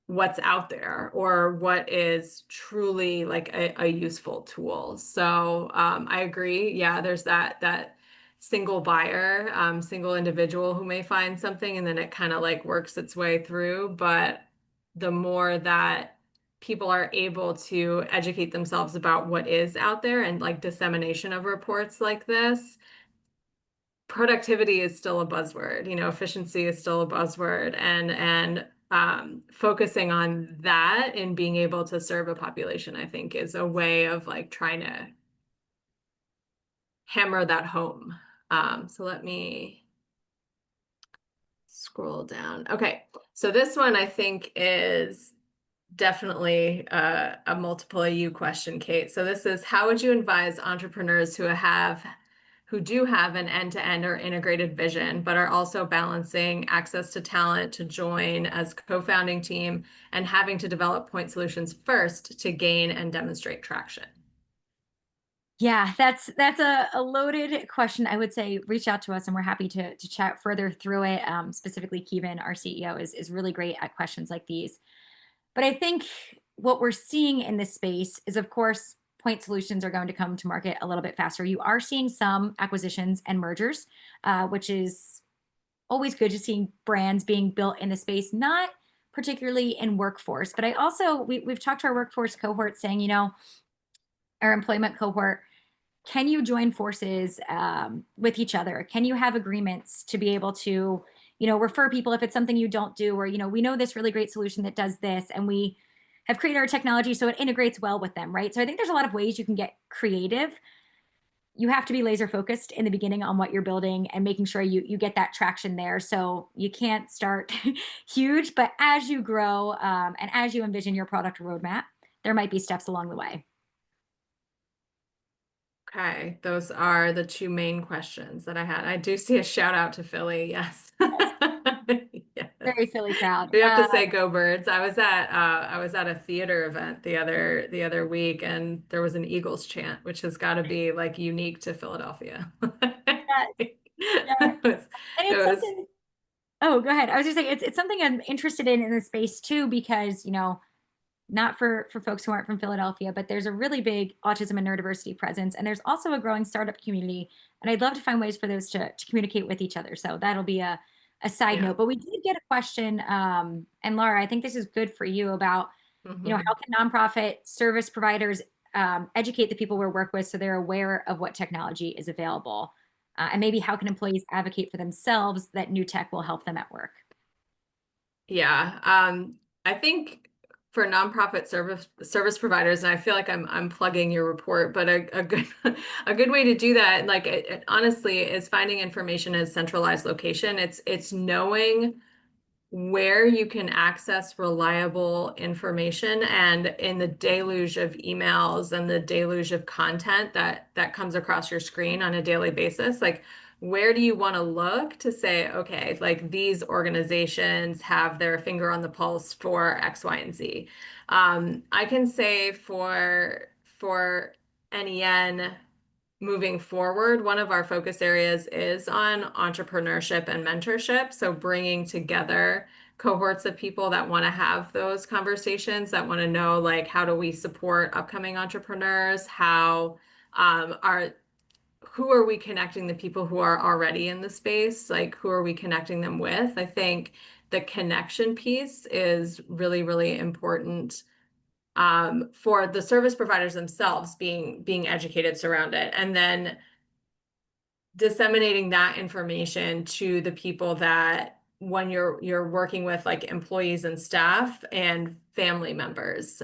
what's out there or what is truly like a useful tool. So I agree. Yeah, there's that single buyer, single individual who may find something and then it kind of like works its way through. But the more that people are able to educate themselves about what is out there and like dissemination of reports like this, productivity is still a buzzword, efficiency is still a buzzword, and focusing on that and being able to serve a population, I think, is a way of like trying to hammer that home. So let me scroll down. Okay, so this one I think is definitely a multiple AU question, Kate. So this is, how would you advise entrepreneurs who do have an end-to-end or integrated vision, but are also balancing access to talent to join as co-founding team and having to develop point solutions first to gain and demonstrate traction? Yeah, that's a loaded question. I would say reach out to us and we're happy to chat further through it. Specifically, Kevin, our CEO, is really great at questions like these. But I think what we're seeing in this space is, of course, point solutions are going to come to market a little bit faster. You are seeing some acquisitions and mergers, which is always good to see brands being built in the space, not particularly in workforce. But I also, we've talked to our workforce cohort saying, our employment cohort, can you join forces with each other? Can you have agreements to be able to, refer people if it's something you don't do, or, we know this really great solution that does this, and we have created our technology so it integrates well with them, right? So I think there's a lot of ways you can get creative. You have to be laser focused in the beginning on what you're building and making sure you get that traction there. So you can't start huge, but as you grow and as you envision your product roadmap, there might be steps along the way. Okay, those are the two main questions that I had. I do see a shout out to Philly. Yes. Yes, very Yes. Philly proud. We have to say go birds. I was at a theater event the other week, and there was an Eagles chant, which has got to be like unique to Philadelphia. Yes, yes. It was, And it it's was something. Oh, go ahead. I was just saying it's something I'm interested in the space too, because not for folks who aren't from Philadelphia, but there's a really big autism and neurodiversity presence, and there's also a growing startup community. And I'd love to find ways for those to communicate with each other. So that'll be a side yeah. note. But we did get a question, and Laura, I think this is good for you about, Hmm. how can nonprofit service providers educate the people we work with so they're aware of what technology is available, and maybe how can employees advocate for themselves that new tech will help them at work. Yeah. I think for nonprofit service providers, and I feel like I'm plugging your report, but a good a good way to do that, like it honestly, is finding information in a centralized location. It's knowing where you can access reliable information, and in the deluge of emails and the deluge of content that comes across your screen on a daily basis, like where do you want to look to say, okay, like these organizations have their finger on the pulse for X, Y, and Z. I can say for NEN, moving forward, one of our focus areas is on entrepreneurship and mentorship. So bringing together cohorts of people that want to have those conversations, that want to know, like, how do we support upcoming entrepreneurs? Are who are we connecting the people who are already in the space? Like, who are we connecting them with? I think the connection piece is really, really important, for the service providers themselves being educated surround it, and then disseminating that information to the people that when you're working with, like employees and staff and family members.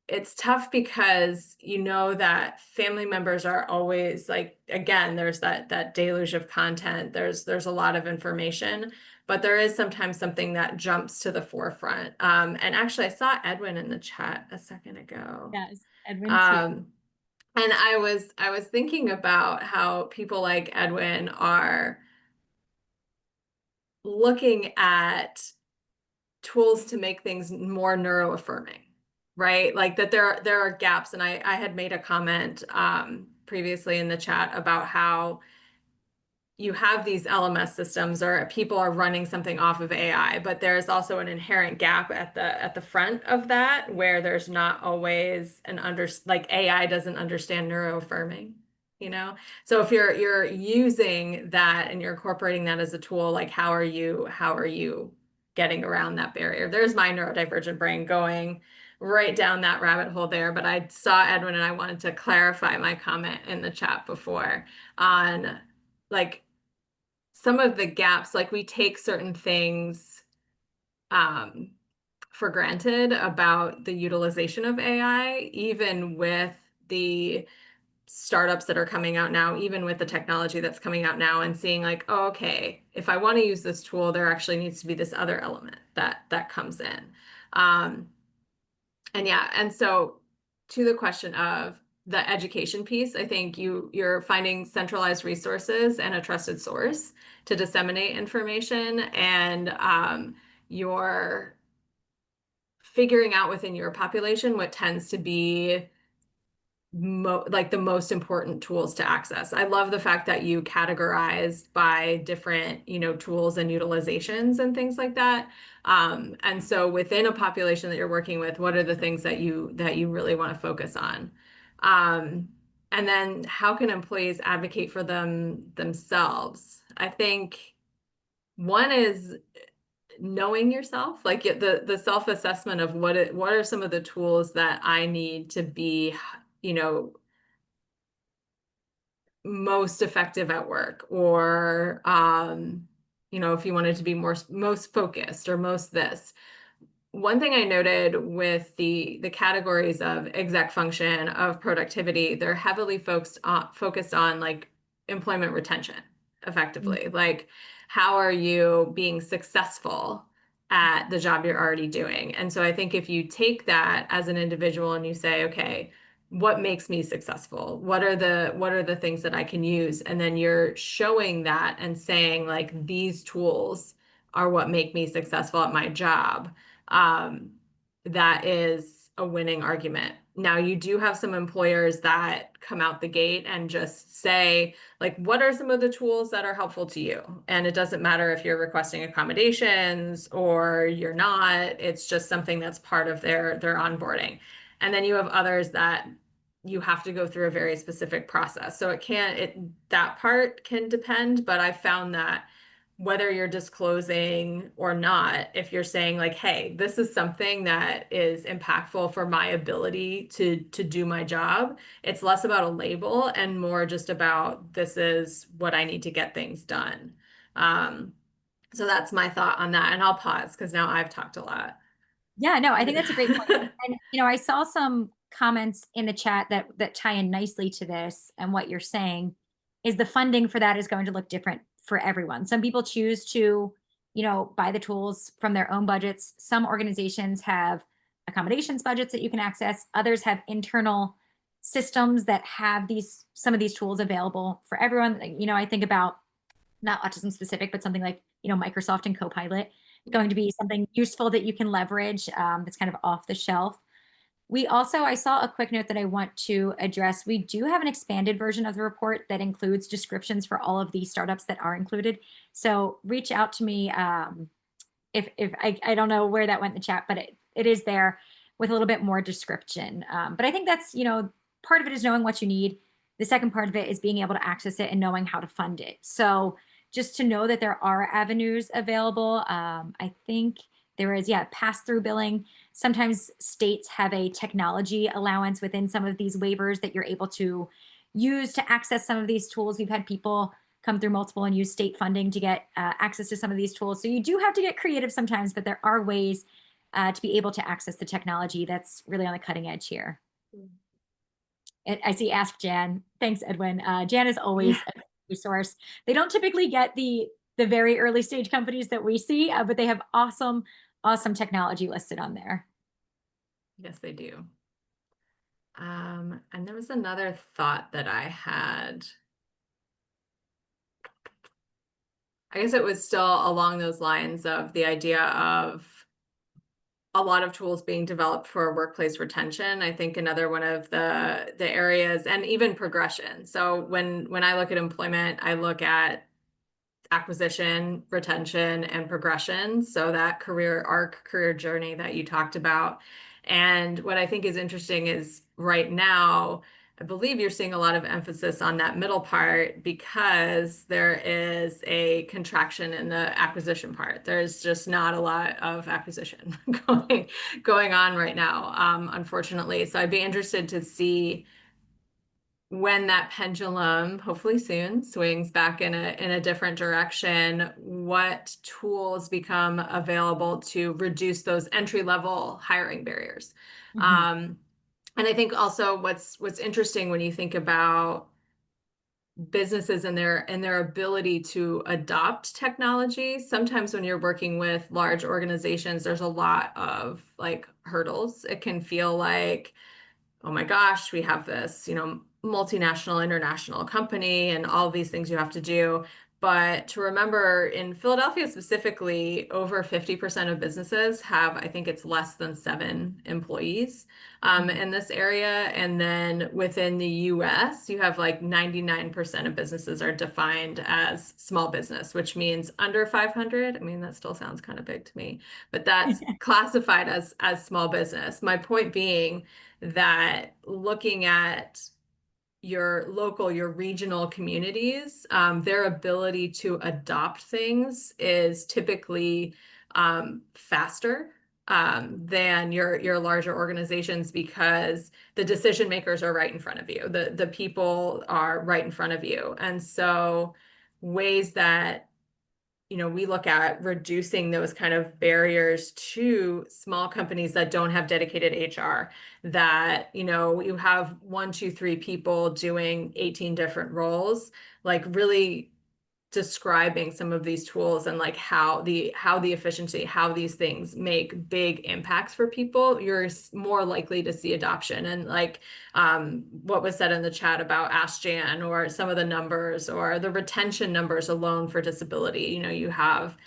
It's tough because you know that family members are always like, again, there's that deluge of content. There's a lot of information, but there is sometimes something that jumps to the forefront. And actually, I saw Edwin in the chat a second ago. Yes, Edwin's here. Um, and I was thinking about how people like Edwin are looking at tools to make things more neuroaffirming, right? Like that there are gaps. And I had made a comment previously in the chat about how you have these LMS systems or people are running something off of AI, but there's also an inherent gap at the front of that where there's not always like AI doesn't understand neuroaffirming, you know? So if you're using that and you're incorporating that as a tool, like how are you getting around that barrier? There's my neurodivergent brain going right down that rabbit hole there, but I saw Edwin and I wanted to clarify my comment in the chat before on, like, some of the gaps, like we take certain things um, for granted about the utilization of AI, even with the startups that are coming out now, even with the technology that's coming out now, and seeing like, oh, okay, if I want to use this tool, there actually needs to be this other element that comes in. Um, and yeah, and so to the question of the education piece, I think you're finding centralized resources and a trusted source to disseminate information, and you're figuring out within your population what tends to be like the most important tools to access. I love the fact that you categorized by different, tools and utilizations and things like that. And so within a population that you're working with, what are the things that you really want to focus on? Um, and then how can employees advocate for themselves? I think one is knowing yourself, like the self-assessment of what are some of the tools that I need to be, you know, most effective at work, or if you wanted to be most focused or most this. One thing I noted with the categories of exec function, of productivity, they're heavily focused on like employment retention effectively. Like, how are you being successful at the job you're already doing? And so I think if you take that as an individual and you say, okay, what makes me successful? What are the things that I can use? And then you're showing that and saying like, these tools are what make me successful at my job. um, that is a winning argument. Now, you do have some employers that come out the gate and just say, like, what are some of the tools that are helpful to you? And it doesn't matter if you're requesting accommodations or you're not, it's just something that's part of their onboarding. And then you have others that you have to go through a very specific process. So that part can depend, but I found that whether you're disclosing or not, if you're saying like, hey, this is something that is impactful for my ability to do my job, it's less about a label and more just about this is what I need to get things done. Um, so that's my thought on that. And I'll pause because now I've talked a lot. Yeah, no, I think that's a great point. And I saw some comments in the chat that tie in nicely to this, and what you're saying is the funding for that is going to look different for everyone. Some people choose to, buy the tools from their own budgets. Some organizations have accommodations budgets that you can access. Others have internal systems that have some of these tools available for everyone. Like, I think about not autism specific, but something like, Microsoft and Copilot going to be something useful that you can leverage, that's kind of off the shelf. I saw a quick note that I want to address. We do have an expanded version of the report that includes descriptions for all of the startups that are included. So reach out to me, if I don't know where that went in the chat, but it is there with a little bit more description. But I think that's, part of it is knowing what you need. The second part of it is being able to access it and knowing how to fund it. So just to know that there are avenues available. I think there is, yeah, pass-through billing. Sometimes states have a technology allowance within some of these waivers that you're able to use to access some of these tools. We've had people come through multiple and use state funding to get access to some of these tools. So you do have to get creative sometimes, but there are ways to be able to access the technology that's really on the cutting edge here. And I see Ask Jan. Thanks, Edwin. Jan is Yeah. always a resource. They don't typically get the very early stage companies that we see, but they have awesome technology listed on there. Yes, they do. And there was another thought that I had. I guess it was still along those lines of the idea of a lot of tools being developed for workplace retention. I think another one of the areas, and even progression. So when I look at employment, I look at acquisition, retention, and progression. So that career arc, career journey that you talked about. And what I think is interesting is right now, I believe you're seeing a lot of emphasis on that middle part because there is a contraction in the acquisition part. There's just not a lot of acquisition going on right now, unfortunately. So I'd be interested to see when that pendulum, hopefully soon, swings back in a different direction, what tools become available to reduce those entry level hiring barriers. Mhm. Um, And I think also what's interesting when you think about businesses and their ability to adopt technology. Sometimes when you're working with large organizations, there's a lot of like hurdles. It can feel like, oh my gosh, we have this, multinational, international company and all these things you have to do. But to remember, in Philadelphia specifically, over 50% of businesses have, I think it's less than 7 employees Mhm. in this area. And then within the US, you have like 99% of businesses are defined as small business, which means under 500. I mean, that still sounds kind of big to me, but that's classified as small business. My point being, that looking at your local, your regional communities, their ability to adopt things is typically faster than your larger organizations because the decision makers are right in front of you. The people are right in front of you. And so ways that we look at reducing those kind of barriers to small companies that don't have dedicated HR, that, you have one, two, three people doing 18 different roles, like really describing some of these tools and like how the efficiency, how these things make big impacts for people, you're more likely to see adoption. And like what was said in the chat about Ask Jan or some of the numbers or the retention numbers alone for disability, you have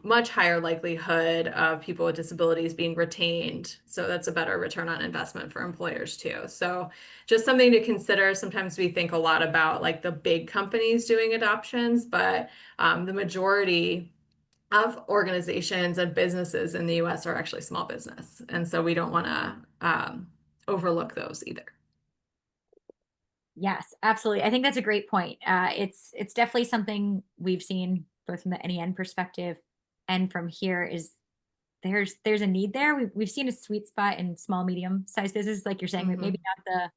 much higher likelihood of people with disabilities being retained. So that's a better return on investment for employers too. So just something to consider. Sometimes we think a lot about like the big companies doing adoptions, but the majority of organizations and businesses in the US are actually small business. And so we don't want to overlook those either. Yes, absolutely. I think that's a great point. It's definitely something we've seen both from the NEN perspective and from here is there's a need there. We've seen a sweet spot in small, medium sized businesses, like you're saying, but maybe Hmm. not the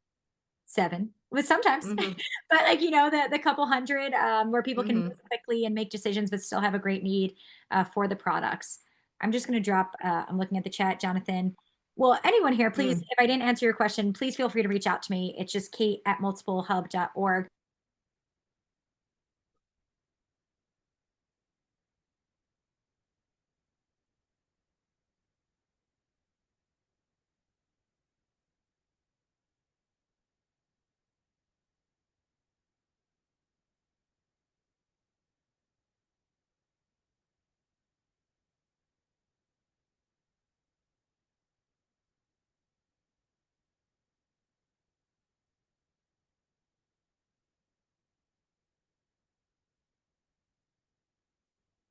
7, but sometimes, Hmm. but like, the couple hundred, where people can Hmm. move quickly and make decisions, but still have a great need, for the products. I'm just gonna drop, I'm looking at the chat, Jonathan. Well, anyone here, please, Mm. if I didn't answer your question, please feel free to reach out to me. It's just kate@multiplehub.org.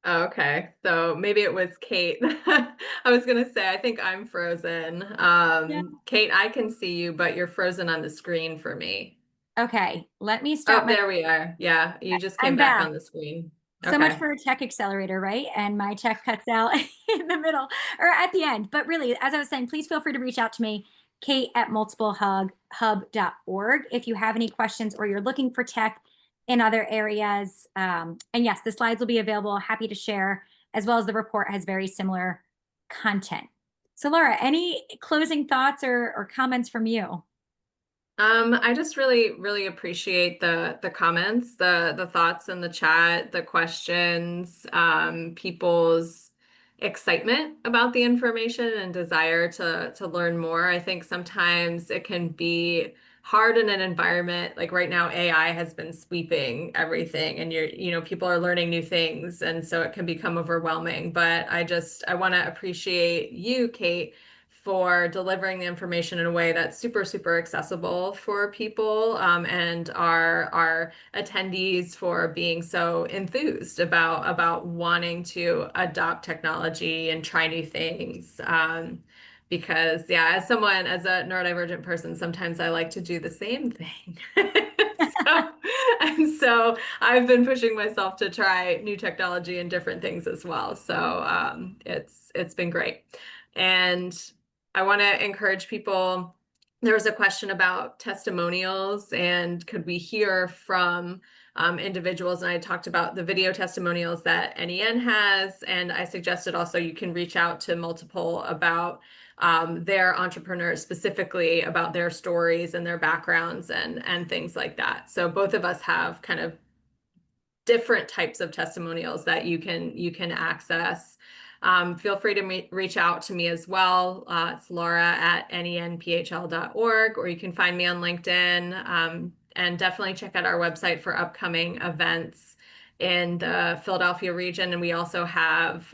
Okay, so maybe it was Kate. I was gonna say, I think I'm frozen. Yeah. Kate, I can see you, but you're frozen on the screen for me. Okay, let me stop Oh, my there we are. Yeah, you just came I'm back back. on the screen. So much Okay. for a tech accelerator, right? And my tech cuts out in the middle or at the end. But really, as I was saying, please feel free to reach out to me, kate@multiplehub.org, if you have any questions or you're looking for tech in other areas. And yes, the slides will be available. Happy to share, as well as the report has very similar content. So, Laura, any closing thoughts or comments from you? I just really, really appreciate the comments, the thoughts in the chat, the questions, people's excitement about the information and desire to learn more. I think sometimes it can be hard in an environment like right now, AI has been sweeping everything and people are learning new things, and so it can become overwhelming. But I want to appreciate you, Kate, for delivering the information in a way that's super, super accessible for people, and our attendees for being so enthused about wanting to adopt technology and try new things. Because yeah, as a neurodivergent person, sometimes I like to do the same thing. So, and so I've been pushing myself to try new technology and different things as well. So it's been great. And I want to encourage people. There was a question about testimonials and could we hear from individuals? And I talked about the video testimonials that NEN has. And I suggested also you can reach out to multiple about their entrepreneurs specifically about their stories and their backgrounds and things like that. So both of us have kind of different types of testimonials that you can access. Feel free to reach out to me as well. It's laura@nenphl.org, or you can find me on LinkedIn. And definitely check out our website for upcoming events in the Philadelphia region. And we also have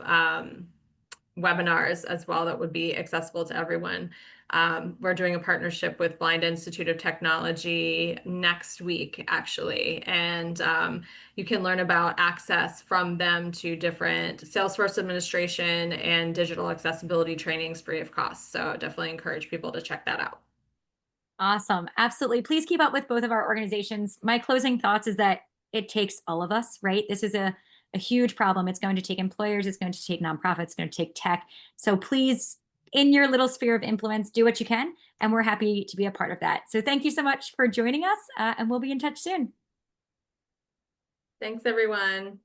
webinars as well that would be accessible to everyone. We're doing a partnership with Blind Institute of Technology next week, actually, and you can learn about access from them to different Salesforce administration and digital accessibility trainings free of cost. So definitely encourage people to check that out. Awesome. Absolutely. Please keep up with both of our organizations. My closing thoughts is that it takes all of us, right? This is a huge problem. It's going to take employers, it's going to take nonprofits, it's going to take tech. So please, in your little sphere of influence, do what you can. And we're happy to be a part of that. So thank you so much for joining us, and we'll be in touch soon. Thanks, everyone.